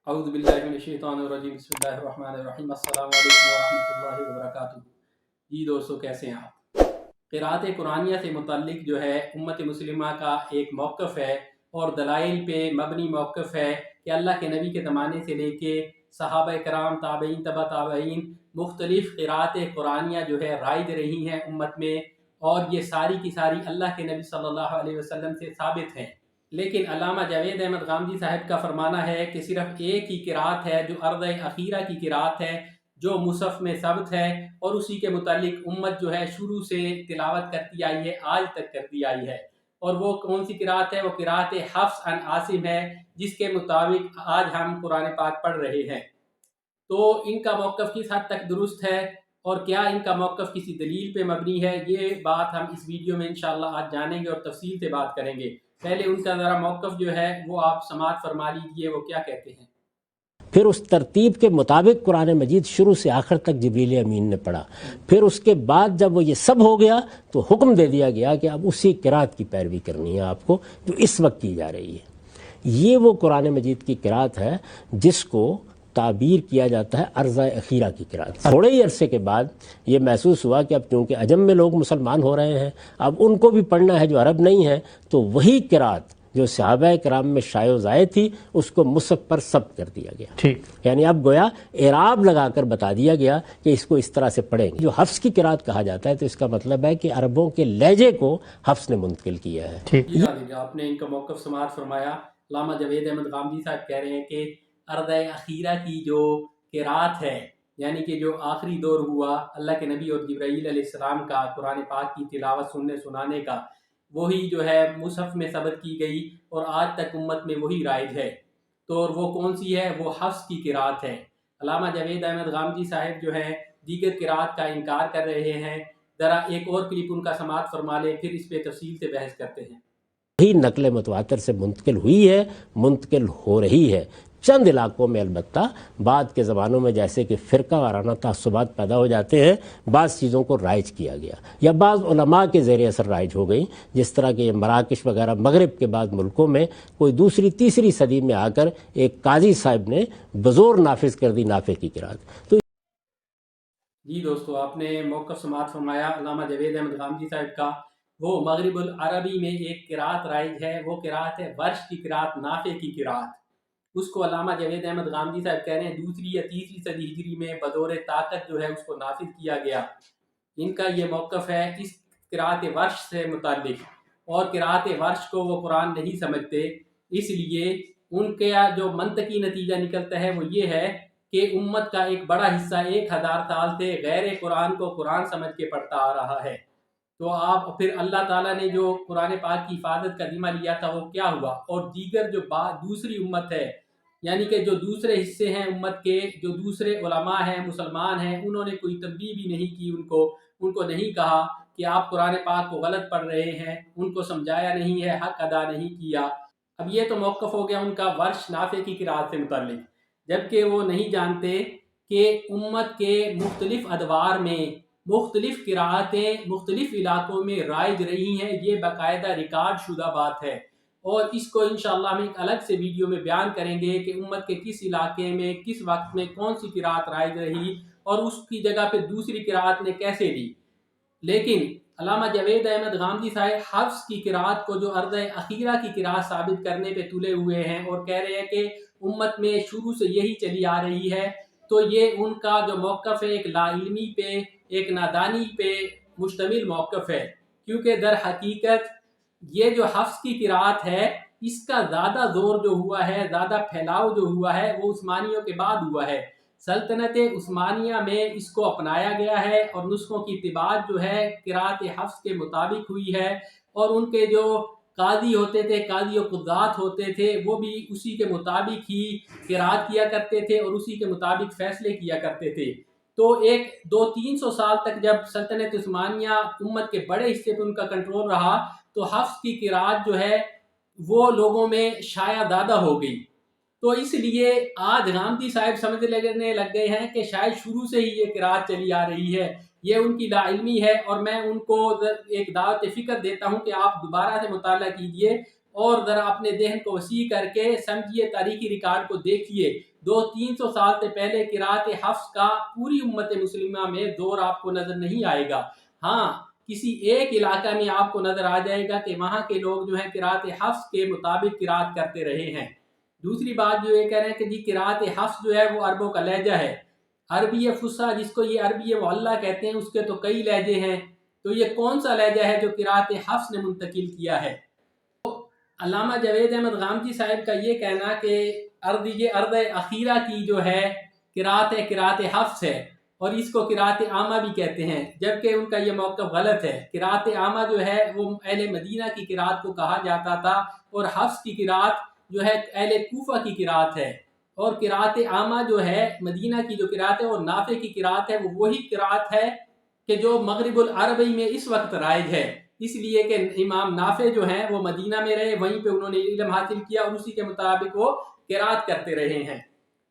اعوذ باللہ من الشیطان الرجیم بسم اللہ الرحمن الرحیم السلام علیکم ورحمۃ اللہ وبرکاتہ۔ جی دوستو، کیسے ہیں آپ؟ قرأت قرآنیہ سے متعلق جو ہے امت مسلمہ کا ایک موقف ہے اور دلائل پہ مبنی موقف ہے کہ اللہ کے نبی کے زمانے سے لے کے صحابہ کرام، تابعین، تبع تابعین، مختلف قرأت قرآنیہ جو ہے رائج رہی ہیں امت میں، اور یہ ساری کی ساری اللہ کے نبی صلی اللہ علیہ وسلم سے ثابت ہیں۔ لیکن علامہ جاوید احمد غامدی صاحب کا فرمانا ہے کہ صرف ایک ہی قرأت ہے جو ارض اخیرہ کی قرأت ہے، جو مصحف میں ثبت ہے، اور اسی کے متعلق امت جو ہے شروع سے تلاوت کرتی آئی ہے، آج تک کرتی آئی ہے۔ اور وہ کون سی قرأت ہے؟ وہ قرأت حفص عن عاصم ہے، جس کے مطابق آج ہم قرآن پاک پڑھ رہے ہیں۔ تو ان کا موقف کس حد تک درست ہے اور کیا ان کا موقف کسی دلیل پہ مبنی ہے، یہ بات ہم اس ویڈیو میں انشاءاللہ آج جانیں گے اور تفصیل سے بات کریں گے۔ پہلے ان کا ذرا موقف جو ہے وہ آپ سماعت فرما لیجئے، وہ کیا کہتے ہیں۔ پھر اس ترتیب کے مطابق قرآن مجید شروع سے آخر تک جبریل امین نے پڑھا۔ پھر اس کے بعد جب وہ یہ سب ہو گیا تو حکم دے دیا گیا کہ اب اسی قرأت کی پیروی کرنی ہے آپ کو جو اس وقت کی جا رہی ہے۔ یہ وہ قرآن مجید کی قرأت ہے جس کو تعبیر کیا جاتا ہے عرض اخیرہ کی قرأت۔ تھوڑے ہی عرصے کے بعد یہ محسوس ہوا کہ اب چونکہ عجم میں لوگ مسلمان ہو رہے ہیں، اب ان کو بھی پڑھنا ہے جو عرب نہیں ہے، تو وہی قرأت جو صحابہ کرام میں شائع و زائد تھی اس کو مصحف پر ثبت کر دیا گیا۔ یعنی اب گویا اعراب لگا کر بتا دیا گیا کہ اس کو اس طرح سے پڑھیں گے۔ جو حفص کی قرأت کہا جاتا ہے تو اس کا مطلب ہے کہ عربوں کے لہجے کو حفص نے منتقل کیا ہے۔ آپ نے ان کا موقف سماعت فرمایا۔ علامہ جاوید احمد غامدی صاحب کہہ رہے ہیں کہ ارض اخیرہ کی جو قرأت ہے، یعنی کہ جو آخری دور ہوا اللہ کے نبی اور جبرائیل علیہ السلام کا قرآن پاک کی تلاوت سنانے کا، وہی جو ہے مصحف میں ثبت کی گئی اور آج تک امت میں وہی رائج ہے۔ تو وہ کون سی ہے؟ وہ حفص کی قرأت ہے۔ علامہ جاوید احمد غامدی صاحب جو ہے دیگر قرأت کا انکار کر رہے ہیں۔ ذرا ایک اور کلپ ان کا سماعت فرما لیں، پھر اس پہ تفصیل سے بحث کرتے ہیں۔ ہی نقل متواتر سے منتقل ہوئی ہے، منتقل ہو رہی ہے۔ چند علاقوں میں البتہ بعد کے زمانوں میں جیسے کہ فرقہ وارانہ تعصبات پیدا ہو جاتے ہیں، بعض چیزوں کو رائج کیا گیا یا بعض علماء کے زیر اثر رائج ہو گئیں، جس طرح کہ مراکش وغیرہ مغرب کے بعض ملکوں میں کوئی دوسری تیسری صدی میں آ کر ایک قاضی صاحب نے بزور نافذ کر دی نافع کی قرأت۔ تو جی دوستو، آپ نے موقف سماعت فرمایا علامہ جاوید احمد غامدی صاحب کا۔ وہ مغرب العربی میں ایک قرأت رائج ہے، وہ قرأت ہے ورش کی قرأت، نافع کی قرأت۔ اس کو علامہ جاوید احمد غامدی صاحب کہہ رہے ہیں دوسری یا تیسری صدی ہجری میں بدور طاقت جو ہے اس کو نافذ کیا گیا۔ ان کا یہ موقف ہے اس قرأت ورش سے متعلق، اور قرأت ورش کو وہ قرآن نہیں سمجھتے، اس لیے ان کا جو منطقی نتیجہ نکلتا ہے وہ یہ ہے کہ امت کا ایک بڑا حصہ 1000 سال سے غیر قرآن کو قرآن سمجھ کے پڑھتا آ رہا ہے۔ تو آپ پھر اللہ تعالیٰ نے جو قرآن پاک کی حفاظت کا ذمہ لیا تھا وہ کیا ہوا؟ اور دیگر جو دوسری امت ہے، یعنی کہ جو دوسرے حصے ہیں امت کے، جو دوسرے علماء ہیں، مسلمان ہیں، انہوں نے کوئی تنبیہ بھی نہیں کی، ان کو نہیں کہا کہ آپ قرآن پاک کو غلط پڑھ رہے ہیں، ان کو سمجھایا نہیں ہے، حق ادا نہیں کیا۔ اب یہ تو موقف ہو گیا ان کا ورش نافع کی قرأت سے متعلق، جبکہ وہ نہیں جانتے کہ امت کے مختلف ادوار میں مختلف قرأتیں مختلف علاقوں میں رائج رہی ہیں۔ یہ باقاعدہ ریکارڈ شدہ بات ہے، اور اس کو انشاءاللہ ہم ایک الگ سے ویڈیو میں بیان کریں گے کہ امت کے کس علاقے میں کس وقت میں کون سی قرأت رائج رہی اور اس کی جگہ پہ دوسری قرأت نے کیسے لی۔ لیکن علامہ جاوید احمد غامدی صاحب حفص کی قرأت کو جو ارض اخیرہ کی قرأت ثابت کرنے پہ تلے ہوئے ہیں اور کہہ رہے ہیں کہ امت میں شروع سے یہی چلی آ رہی ہے، تو یہ ان کا جو موقف ہے ایک لا علمی پہ، ایک نادانی پہ مشتمل موقف ہے، کیونکہ در حقیقت یہ جو حفص کی قرأت ہے اس کا زیادہ زور جو ہوا ہے، زیادہ پھیلاؤ جو ہوا ہے وہ عثمانیوں کے بعد ہوا ہے۔ سلطنت عثمانیہ میں اس کو اپنایا گیا ہے اور نسخوں کی اتباع جو ہے قرأت حفص کے مطابق ہوئی ہے، اور ان کے جو قاضی ہوتے تھے، قاضی و قضات ہوتے تھے، وہ بھی اسی کے مطابق ہی قرأت کیا کرتے تھے اور اسی کے مطابق فیصلے کیا کرتے تھے۔ تو 200-300 سال تک جب سلطنت عثمانیہ امت کے بڑے حصے پہ ان کا کنٹرول رہا تو حفص کی قرأت جو ہے وہ لوگوں میں شائع زیادہ ہو گئی۔ تو اس لیے آج غامدی صاحب سمجھنے لگ گئے ہیں کہ شاید شروع سے ہی یہ قرأت چلی آ رہی ہے، یہ ان کی لا علمی ہے، اور میں ان کو ایک دعوت فکر دیتا ہوں کہ آپ دوبارہ سے مطالعہ کیجئے اور ذرا اپنے ذہن کو وسیع کر کے سمجھیے، تاریخی ریکارڈ کو دیکھیے. 200-300 سال سے پہلے قرات حفص کا پوری امت مسلمہ میں دور آپ کو نظر نہیں آئے گا. ہاں، کسی ایک علاقہ میں آپ کو نظر آ جائے گا کہ وہاں کے لوگ جو ہیں قرات حفص کے مطابق قرات کرتے رہے ہیں. دوسری بات جو یہ کہہ رہے ہیں کہ جی قرات حفص جو ہے وہ عربوں کا لہجہ ہے. عربی فصحی جس کو یہ عربی معلیٰ کہتے ہیں، اس کے تو کئی لہجے ہیں. تو یہ کون سا لہجہ ہے جو قرات حفص نے منتقل کیا ہے؟ علامہ جاوید احمد غامدی صاحب کا یہ کہنا کہ ارض اخیرہ کی جو ہے قرات حفص ہے، اور اس کو قرات عامہ بھی کہتے ہیں، جبکہ ان کا یہ موقف غلط ہے. قرات عامہ جو ہے وہ اہل مدینہ کی قرات کو کہا جاتا تھا، اور حفص کی قرات جو ہے اہل کوفہ کی قرات ہے. اور قرات عامہ جو ہے مدینہ کی جو قرات ہے اور نافع کی قرات ہے، وہ وہی قرات ہے کہ جو مغرب العربی میں اس وقت رائج ہے. اس لیے کہ امام نافع جو ہیں وہ مدینہ میں رہے، وہیں پہ انہوں نے علم حاصل کیا اور اسی کے مطابق وہ قرات کرتے رہے ہیں.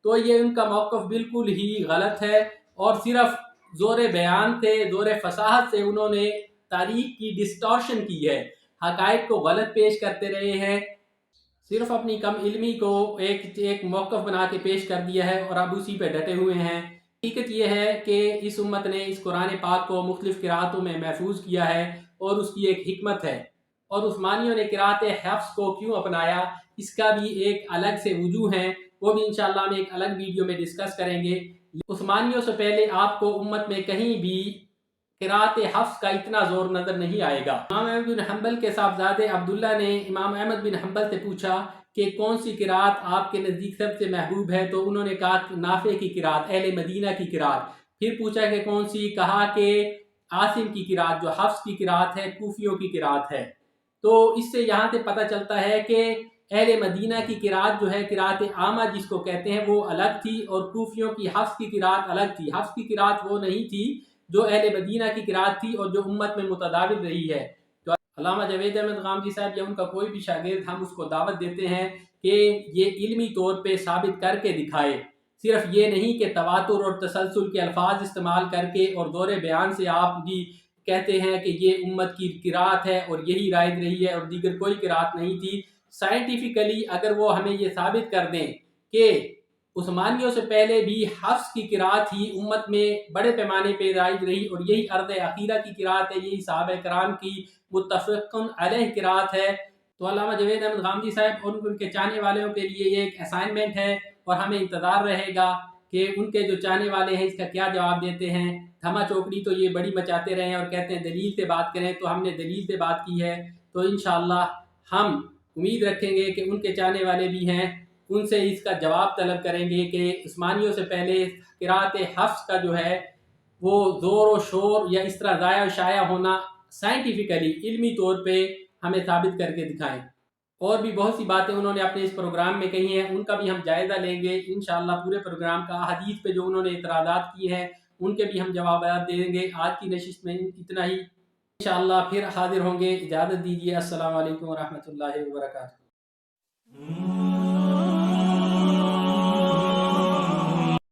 تو یہ ان کا موقف بالکل ہی غلط ہے، اور صرف زور بیان سے، زور فصاحت سے انہوں نے تاریخ کی ڈسٹارشن کی ہے، حقائق کو غلط پیش کرتے رہے ہیں. صرف اپنی کم علمی کو ایک موقف بنا کے پیش کر دیا ہے اور اب اسی پہ ڈٹے ہوئے ہیں. حقیقت یہ ہے کہ اس امت نے اس قرآن پاک کو مختلف قراتوں میں محفوظ کیا ہے، اور اس کی ایک حکمت ہے. اور عثمانیوں نے قرات حفص کو کیوں اپنایا، اس کا بھی ایک الگ سے وجوہ ہیں، وہ بھی انشاءاللہ ہم ایک الگ ویڈیو میں ڈسکس کریں گے. عثمانیوں سے پہلے آپ کو امت میں کہیں بھی قرات حفص کا اتنا زور نظر نہیں آئے گا. امام احمد بن حنبل کے صاحبزادے عبداللہ نے امام احمد بن حنبل سے پوچھا کہ کون سی قرات آپ کے نزدیک سب سے محبوب ہے، تو انہوں نے کہا نافع کی قرات، اہل مدینہ کی قرات. پھر پوچھا کہ کون سی، کہا کہ عاصم کی قرات جو حفص کی قرات ہے، کوفیوں کی قرات ہے. تو اس سے یہاں سے پتہ چلتا ہے کہ اہل مدینہ کی قرات جو ہے قرات عامہ جس کو کہتے ہیں وہ الگ تھی، اور کوفیوں کی حفص کی قرات الگ تھی. حفص کی قرات وہ نہیں تھی جو اہل مدینہ کی قرات تھی اور جو امت میں متداول رہی ہے. تو علامہ جاوید احمد غامدی صاحب یا ان کا کوئی بھی شاگرد، ہم اس کو دعوت دیتے ہیں کہ یہ علمی طور پہ ثابت کر کے دکھائے. صرف یہ نہیں کہ تواتر اور تسلسل کے الفاظ استعمال کر کے اور دور بیان سے آپ بھی کہتے ہیں کہ یہ امت کی قرات ہے اور یہی رائج رہی ہے اور دیگر کوئی قرات نہیں تھی. سائنٹیفیکلی اگر وہ ہمیں یہ ثابت کر دیں کہ عثمانیوں سے پہلے بھی حفص کی قرات ہی امت میں بڑے پیمانے پہ رائج رہی اور یہی ارض اخیرہ کی قرات ہے، یہی صحابہ کرام کی متفقن علیہ قرات ہے، تو علامہ جاوید احمد غامدی صاحب اور ان کے چاہنے والوں کے لیے یہ ایک اسائنمنٹ ہے، اور ہمیں انتظار رہے گا کہ ان کے جو چاہنے والے ہیں اس کا کیا جواب دیتے ہیں. دھما چوکڑی تو یہ بڑی مچاتے رہے ہیں اور کہتے ہیں دلیل سے بات کریں، تو ہم نے دلیل سے بات کی ہے. تو انشاءاللہ ہم امید رکھیں گے کہ ان کے چاہنے والے بھی ہیں، ان سے اس کا جواب طلب کریں گے کہ عثمانیوں سے پہلے قرات حفص کا جو ہے وہ زور و شور یا اس طرح ضائع و شائع ہونا سائنٹیفیکلی علمی طور پہ ہمیں ثابت کر کے دکھائیں. اور بھی بہت سی باتیں انہوں نے اپنے اس پروگرام میں کہی ہیں، ان کا بھی ہم جائزہ لیں گے انشاءاللہ. پورے پروگرام کا حدیث پہ جو انہوں نے اعتراضات کیے ہیں ان کے بھی ہم جوابات دیں گے. آج کی نشست میں اتنا ہی، انشاءاللہ پھر حاضر ہوں گے. اجازت دیجیے، السلام علیکم ورحمۃ اللہ وبرکاتہ.